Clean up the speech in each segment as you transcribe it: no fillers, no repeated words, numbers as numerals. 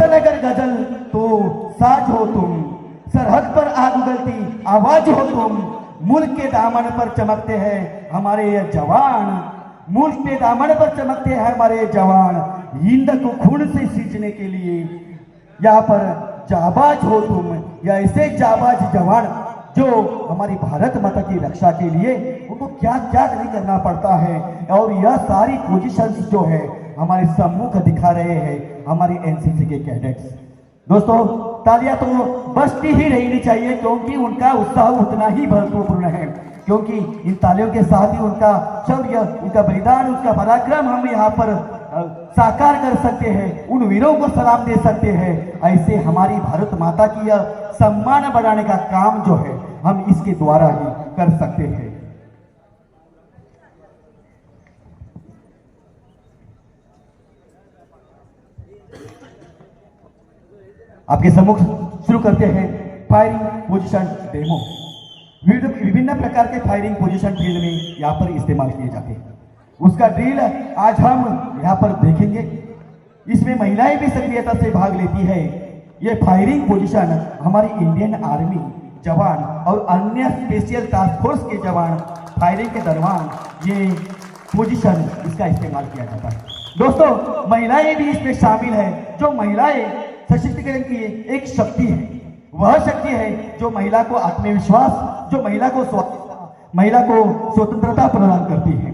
वतन अगर गजल तो साज हो तुम, सरहद पर आग उगलती आवाज हो तुम। मुल्क के दामन पर चमकते हैं हमारे ये जवान, मुल्क के दामन पर चमकते हैं हमारे ये जवान। हिंद को खून से सींचने के लिए यहाँ पर जाबाज हो तुम, या ऐसे जाबाज जवान जो हमारी भारत माता की रक्षा के लिए उनको क्या क्या नहीं करना पड़ता है। और यह सारी पोजीशंस जो है हमारे सम्मुख दिखा रहे हैं हमारे एनसीसी के कैडेट्स। दोस्तों तालियां तो बजती ही रहनी चाहिए, क्योंकि उनका उत्साह उतना ही महत्वपूर्ण है, क्योंकि इन तालियों के साथ ही उनका शौर्य, उनका बलिदान, उनका पराक्रम हम यहाँ पर साकार कर सकते हैं, उन वीरों को सलाम दे सकते हैं। ऐसे हमारी भारत माता की यह सम्मान बढ़ाने का काम जो है हम इसके द्वारा ही कर सकते हैं। आपके सम्मुख शुरू करते हैं फायरिंग पोजीशन डेमो। विभिन्न प्रकार के फायरिंग पोजीशन फील्ड में यहाँ पर इस्तेमाल किए जाते हैं, उसका ड्रिल आज हम यहाँ पर देखेंगे। इसमें महिलाएं भी सक्रियता से भाग लेती है। ये फायरिंग पोजीशन हमारी इंडियन आर्मी जवान और अन्य स्पेशल टास्क फोर्स के जवान फायरिंग के दौरान ये पोजीशन इसका इस्तेमाल किया जाता है। दोस्तों महिलाएं भी इसमें शामिल है। जो महिलाएं सशक्तिकरण की एक शक्ति है, वह शक्ति है जो महिला को आत्मविश्वास, जो महिला को स्वतंत्रता प्रदान करती है।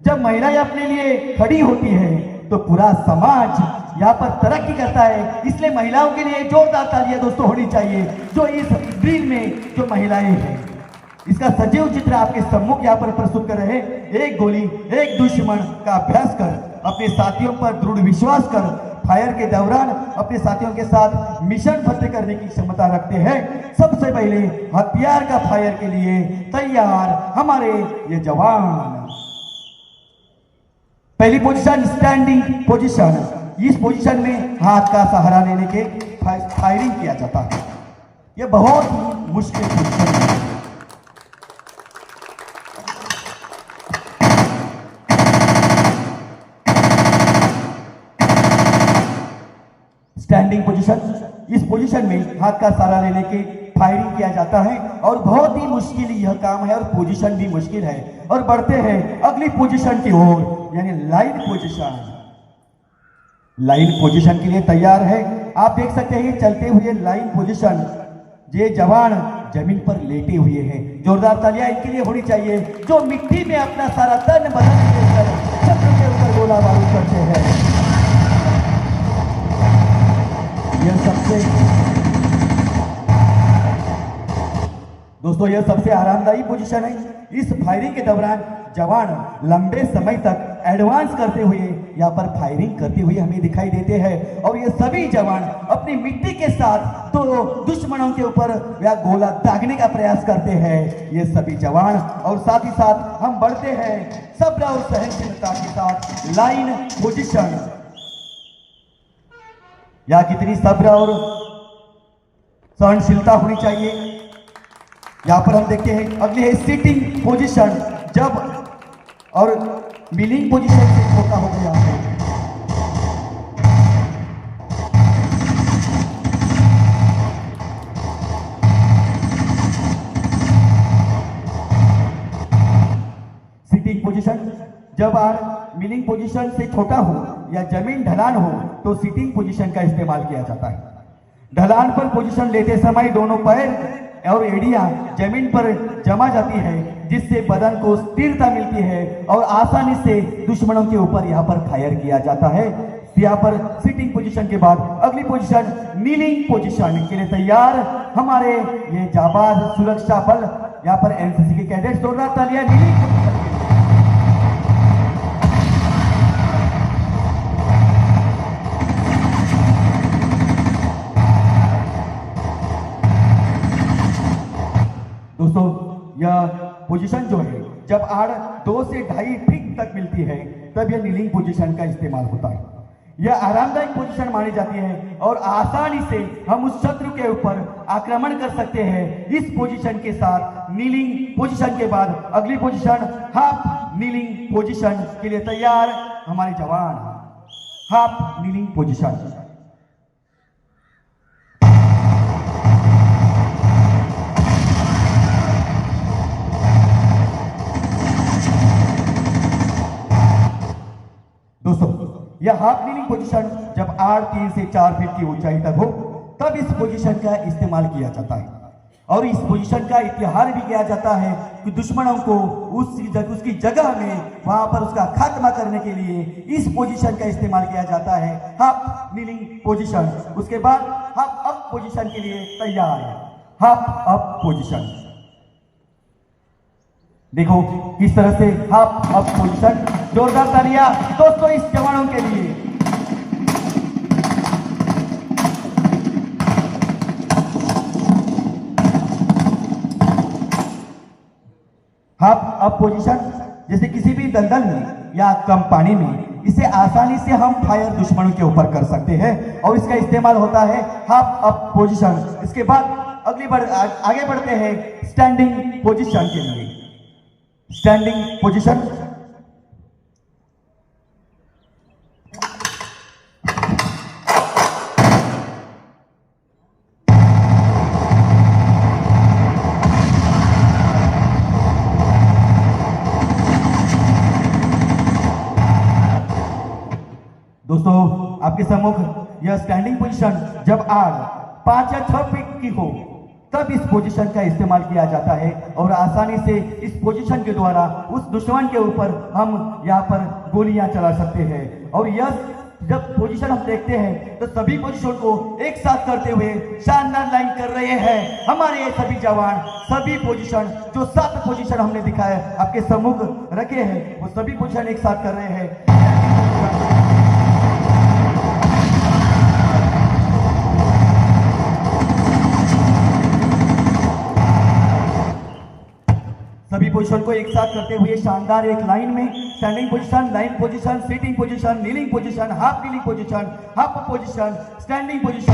जब महिलाएं अपने लिए खड़ी होती है तो पूरा समाज यहाँ पर तरक्की करता है। इसलिए महिलाओं के लिए जोरदार तालियां दोस्तों होनी चाहिए, जो इस ड्रिल में जो महिलाएं हैं। इसका सजीव चित्र आपके सम्मुख यहाँ पर प्रस्तुत कर रहे हैं। एक गोली एक दुश्मन का अभ्यास कर, अपने साथियों पर दृढ़ विश्वास कर, फायर के दौरान अपने साथियों के साथ मिशन फतेह करने की क्षमता रखते हैं। सबसे पहले हथियार का फायर के लिए तैयार हमारे ये जवान। पहली पोजीशन स्टैंडिंग पोजीशन। इस पोजीशन में हाथ का सहारा लेने के फायरिंग किया जाता है। यह बहुत ही मुश्किल पोजीशन है। स्टैंडिंग पोजीशन, इस पोजीशन में हाथ का सहारा लेने के फायरिंग किया जाता है और बहुत ही मुश्किल यह काम है और पोजीशन भी मुश्किल है। और बढ़ते हैं अगली पोजीशन की ओर, यानी लाइन पोजीशन। लाइन पोजीशन के लिए तैयार है। आप देख सकते हैं चलते हुए लाइन पोजीशन। ये जवान जमीन पर लेटे हुए हैं। जोरदार तालियां इनके लिए होनी चाहिए, जो मिट्टी में अपना सारा तन बदन देकर शत्रु के ऊपर गोला बारूद करते हैं। दोस्तों यह सबसे आरामदायी पोजीशन है। इस फायरिंग के दौरान जवान लंबे समय तक एडवांस करते हुए यहाँ पर फायरिंग करते हुए हमें दिखाई देते हैं। और ये सभी जवान अपनी मिट्टी के साथ तो दुश्मनों के ऊपर या गोला दागने का प्रयास करते हैं, ये सभी जवान। और साथ ही साथ हम बढ़ते हैं सब्र और सहनशीलता के साथ लाइन पोजीशन। यहाँ कितनी सब्र और सहनशीलता होनी चाहिए। यहाँ पर हम देखते हैं अगली है सिटिंग पोजीशन। जब और मिलिंग पोजीशन से धोखा हो गया है। सिटिंग पोजीशन, जब मिलिंग पोजीशन से छोटा हो या जमीन ढलान हो तो सिटिंग पोजीशन का इस्तेमाल किया जाता है। ढलान पर पोजीशन लेते समय दोनों पैर और एड़ियां जमीन पर जमा जाती है, जिससे बदन को स्थिरता मिलती है और आसानी से दुश्मनों के ऊपर यहाँ पर फायर किया जाता है। यहाँ पर सिटिंग पोजीशन के बाद अगली पोजीशन नीलिंग पोजीशन के लिए तैयार हमारे ये जाबाज सुरक्षा बल, यहाँ पर एनसीसी के कैडेट्स। जोरदार तालियां नीलिंग पोजीशन। दोस्तों यह पोजीशन जो है जब आड़ 2 से 2.5 फीट तक मिलती है तब यह नीलिंग पोजीशन का इस्तेमाल होता है। यह आरामदायक पोजीशन मानी जाती है और आसानी से हम उस शत्रु के ऊपर आक्रमण कर सकते हैं। इस पोजीशन के साथ नीलिंग पोजीशन के बाद अगली पोजीशन हाफ नीलिंग पोजीशन के लिए तैयार हमारे जवान। Half kneeling position. यह हाफ नीलिंग पोजीशन जब आड़ 3 से 4 फीट की ऊंचाई तक हो तब इस पोजीशन का इस्तेमाल किया जाता है। और इस पोजीशन का इतिहास भी किया जाता है कि दुश्मनों को उसकी जगह में वहां पर उसका खात्मा करने के लिए इस पोजीशन का इस्तेमाल किया जाता है, हाफ नीलिंग पोजीशन। उसके बाद हाफ अप पोजीशन के लिए तैयार है, हाफ अप पोजीशन। देखो किस तरह से हाफ अप पोजीशन, जोरदार तालियां दोस्तों इस जवानों के लिए। हाफ अप पोजीशन जैसे किसी भी दलदल में या कम पानी में इसे आसानी से हम फायर दुश्मनों के ऊपर कर सकते हैं और इसका इस्तेमाल होता है हाफ अप पोजीशन। इसके बाद आगे बढ़ते हैं स्टैंडिंग पोजीशन के लिए। स्टैंडिंग पोजीशन दोस्तों आपके सम्मुख यह स्टैंडिंग पोजीशन जब आग 5 या 6 फीट की हो तब इस पोजीशन का इस्तेमाल किया जाता है और आसानी से इस पोजीशन के द्वारा उस दुश्मन के ऊपर हम यहाँ पर गोलियां चला सकते हैं। और यह जब पोजीशन हम देखते हैं तो सभी पोजीशन को एक साथ करते हुए शानदार लाइन कर रहे हैं हमारे ये सभी जवान। सभी पोजीशन जो 7 पोजीशन हमने दिखाया आपके सम्मुख रखे हैं वो सभी पोजीशन एक साथ कर रहे हैं। सभी पोजीशन को एक साथ करते हुए शानदार एक लाइन में standing position, line position, sitting position, kneeling position, half kneeling position, half position, standing position,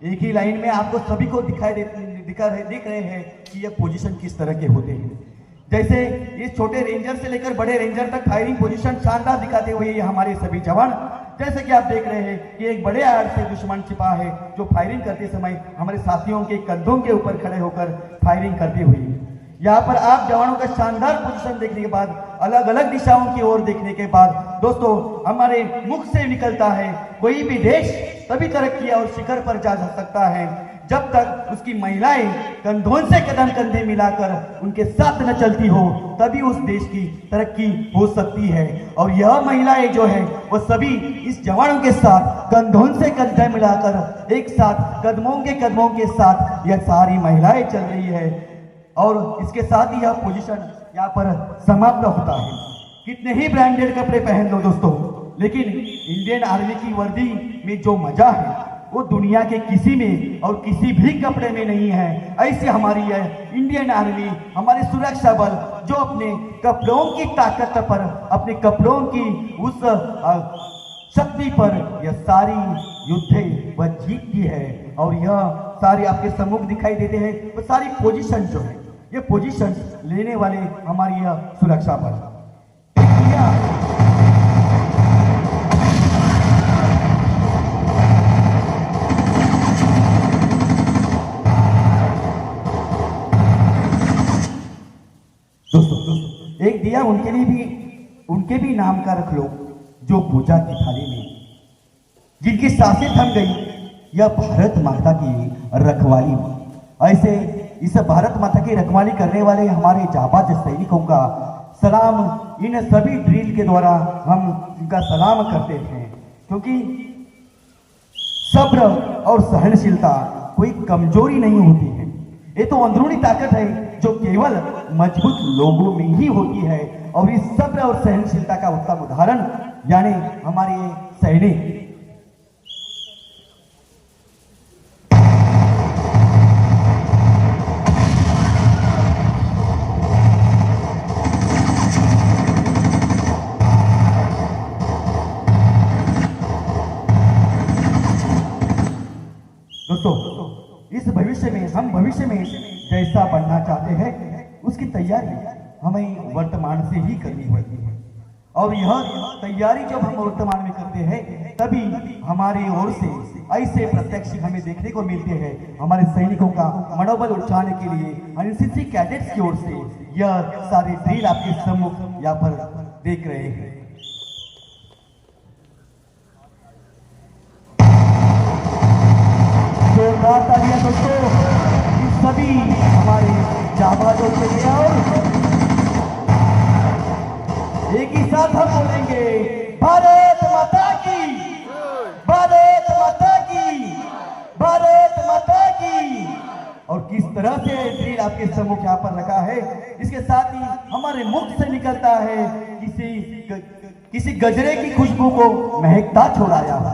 एक ही लाइन में आपको सभी को दिख रहे हैं कि यह पोजीशन किस तरह के होते हैं। जैसे इस छोटे रेंजर से लेकर बड़े रेंजर तक फायरिंग पोजीशन शानदार दिखाते हुए ये हमारे सभी जवान, जैसे कि आप देख रहे हैं कि एक बड़े आड़ से दुश्मन छिपा है जो फायरिंग करते समय हमारे साथियों के कंधों के ऊपर खड़े होकर फायरिंग करते हुए। यहाँ पर आप जवानों का शानदार पोजीशन देखने के बाद, अलग अलग दिशाओं की ओर देखने के बाद दोस्तों हमारे मुख से निकलता है कोई भी देश तभी तरक्की और शिखर पर जा सकता है जब तक उसकी महिलाएं कंधों से कदम कंधे मिलाकर उनके साथ न चलती हो, तभी उस देश की तरक्की हो सकती है। और यह महिलाएं जो है वो सभी इस जवानों के साथ कंधों से कंधे मिलाकर एक साथ कदमों के साथ यह सारी महिलाएं चल रही है। और इसके साथ ही यह पोजीशन यहाँ पर समाप्त होता है। कितने ही ब्रांडेड कपड़े पहन लो दोस्तों, लेकिन इंडियन आर्मी की वर्दी में जो मजा है वो दुनिया के किसी में और किसी भी कपड़े में नहीं है। ऐसे हमारी है इंडियन आर्मी, हमारे सुरक्षा बल जो अपने कपड़ों की ताकत पर, अपने कपड़ों की उस शक्ति पर यह सारी युद्ध वह जीतती है। और यह सारी आपके सम्मुख दिखाई देते हैं वो सारी पोजीशन जो है, ये पोजीशन लेने वाले हमारी यह सुरक्षा बल। दोस्तों एक दिया उनके भी नाम का रख लो जो पूजा की थाली में, जिनकी सांसें थम गई यह भारत माता की रखवाली में। ऐसे इस भारत माता की रखवाली करने वाले हमारे जाबाज सैनिकों का सलाम इन सभी ड्रिल के द्वारा हम इनका सलाम करते हैं, क्योंकि सब्र और सहनशीलता कोई कमजोरी नहीं होती है, ये तो अंदरूनी ताकत है जो केवल मजबूत लोगों में ही होती है। और इस सब्र और सहनशीलता का उत्तम उदाहरण यानी हमारे सैनिक। दोस्तों इस हम भविष्य में जैसा बनना चाहते हैं उसकी तैयारी हमें वर्तमान से ही करनी होती है। और यह तैयारी जब हम वर्तमान में करते हैं तभी हमारी ओर से ऐसे प्रत्यक्ष हमें देखने को मिलते हैं। हमारे सैनिकों का मनोबल उठाने के लिए एनसीसी कैडेट्स की ओर से यह सारे ड्रिल आपके सम्मुख यहाँ पर देख रहे हैं। जोरदार तालियां दोस्तों सभी हमारे जाबाजों के लिए। और एक ही साथ हम बोलेंगे भारत माता की, भारत माता की, भारत माता की। और किस तरह से ड्रिल आपके सम्मुख यहाँ पर रखा है, इसके साथ ही हमारे मुख से निकलता है किसी गजरे की खुशबू को महकता छोड़ाया हो,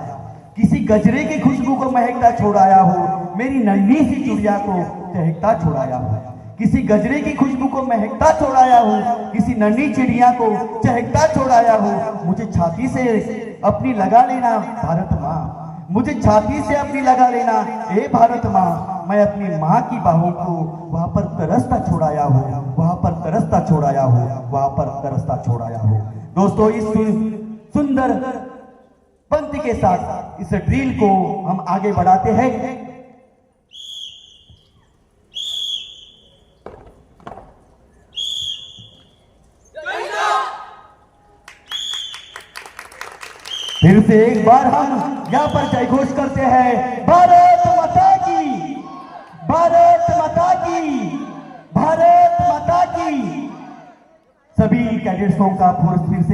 किसी गजरे की खुशबू को महकता छोड़ाया हो, मेरी नन्ही सी चुड़िया को चहकता छोड़ाया हो, किसी गजरे की खुशबू को महकता छोड़ाया हो, किसी नन्ही चिड़िया को चहकता छोड़ाया हो। मुझे छाती से अपनी लगा लेना भारत माँ, मुझे छाती से अपनी लगा लेना ए भारत माँ। मैं अपनी माँ की बाहों को वहां पर तरसता छोड़ाया हो, वहां पर तरसता छोड़ाया हो, वहां पर तरसता छोड़ाया हो। दोस्तों इस सुंदर पंक्ति के साथ इस ड्रिल को हम आगे बढ़ाते हैं। फिर से एक बार हम यहाँ पर जय घोष करते हैं, भारत माता की, भारत माता की, भारत माता की। सभी कैडेट्सों का फिर से